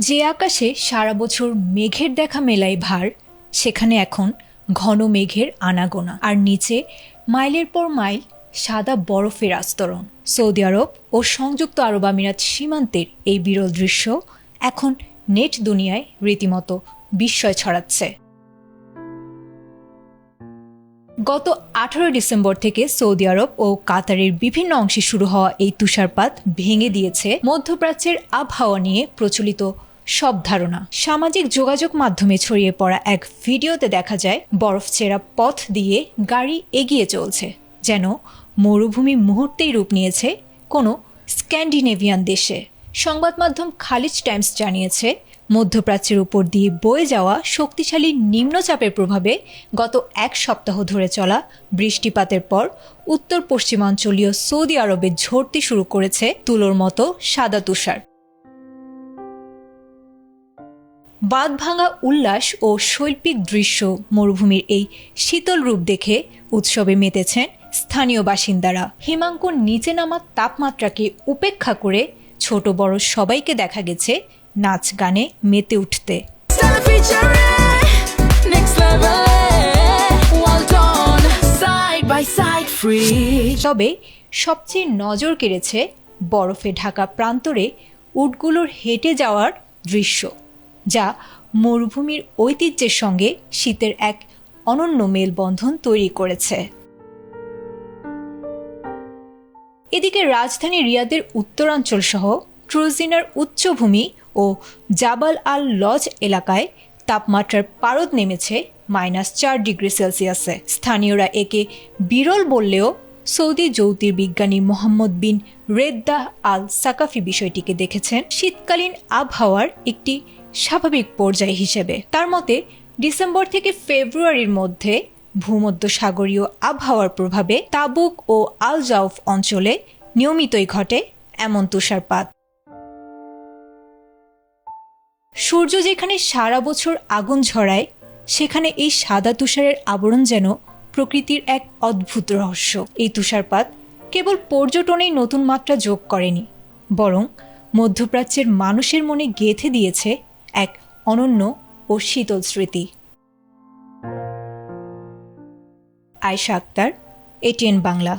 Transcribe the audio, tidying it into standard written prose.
যে আকাশে সারা বছর মেঘের দেখা মেলায় ভার, সেখানে এখন ঘন মেঘের আনাগোনা, আর নিচে মাইলের পর মাইল সাদা বরফের আস্তরণ। সৌদি আরব ও সংযুক্ত আরব আমিরাত সীমান্তের এই বিরল দৃশ্য এখন নেট দুনিয়ায় রীতিমতো বিস্ময় ছড়াচ্ছে। গত 18 ডিসেম্বর থেকে সৌদি আরব ও কাতারের বিভিন্ন অংশে শুরু হওয়া এই তুষারপাত ভেঙে দিয়েছে মধ্যপ্রাচ্যের আবহাওয়া নিয়ে প্রচলিত সব ধারণা। সামাজিক যোগাযোগ মাধ্যমে ছড়িয়ে পড়া এক ভিডিওতে দেখা যায় বরফ চেরা পথ দিয়ে গাড়ি এগিয়ে চলছে, যেন মরুভূমি মুহূর্তেই রূপ নিয়েছে কোনো স্ক্যান্ডিনেভিয়ান দেশে। সংবাদ মাধ্যম খালিজ টাইমস জানিয়েছে, মধ্যপ্রাচ্যের উপর দিয়ে বয়ে যাওয়া শক্তিশালী নিম্নচাপের প্রভাবে গত এক সপ্তাহ ধরে চলা বৃষ্টিপাতের পর উত্তর পশ্চিমাঞ্চলীয় সৌদি আরবে ঝরতে শুরু করেছে তুলোর মতো সাদা তুষার। বাঁধভাঙা উল্লাস ও শৈল্পিক দৃশ্য, মরুভূমির এই শীতল রূপ দেখে উৎসবে মেতেছেন স্থানীয় বাসিন্দারা। হিমাঙ্কুর নিচে নামা তাপমাত্রাকে উপেক্ষা করে ছোট বড় সবাইকে দেখা গেছে নাচ গানে মেতে উঠতে। তবে সবচেয়ে নজর কেড়েছে বরফে ঢাকা প্রান্তরে উটগুলোর হেঁটে যাওয়ার দৃশ্য, যা মরুভূমির ঐতিহ্যের সঙ্গে শীতের এক অনন্য মেলবন্ধন তৈরি করেছে। এদিকে রাজধানী রিয়াদের উত্তরাঞ্চল সহ ট্রুজিনার উচ্চভূমি ও জাবাল আল লজ এলাকায় তাপমাত্রার পারদ নেমেছে -4 ডিগ্রি সেলসিয়াসে। স্থানীয়রা একে বিরল বললেও সৌদি জ্যোতির্বিজ্ঞানী মোহাম্মদ বিন রেদ্দাহ আল সাকাফি বিষয়টিকে দেখেছেন শীতকালীন আবহাওয়ার একটি স্বাভাবিক পর্যায় হিসেবে। তার মতে, ডিসেম্বর থেকে ফেব্রুয়ারির মধ্যে ভূমধ্যসাগরীয় আবহাওয়ার প্রভাবে তাবুক ও আল জাউফ অঞ্চলে নিয়মিতই ঘটে এমন তুষারপাত। সূর্য যেখানে সারা বছর আগুন ঝরায়, সেখানে এই সাদা তুষারের আবরণ যেন প্রকৃতির এক অদ্ভুত রহস্য। এই তুষারপাত কেবল পর্যটনেই নতুন মাত্রা যোগ করেনি, বরং মধ্যপ্রাচ্যের মানুষের মনে গেঁথে দিয়েছে এক অনন্য ও শীতল স্মৃতি। আয়েশা আক্তার, ATN বাংলা।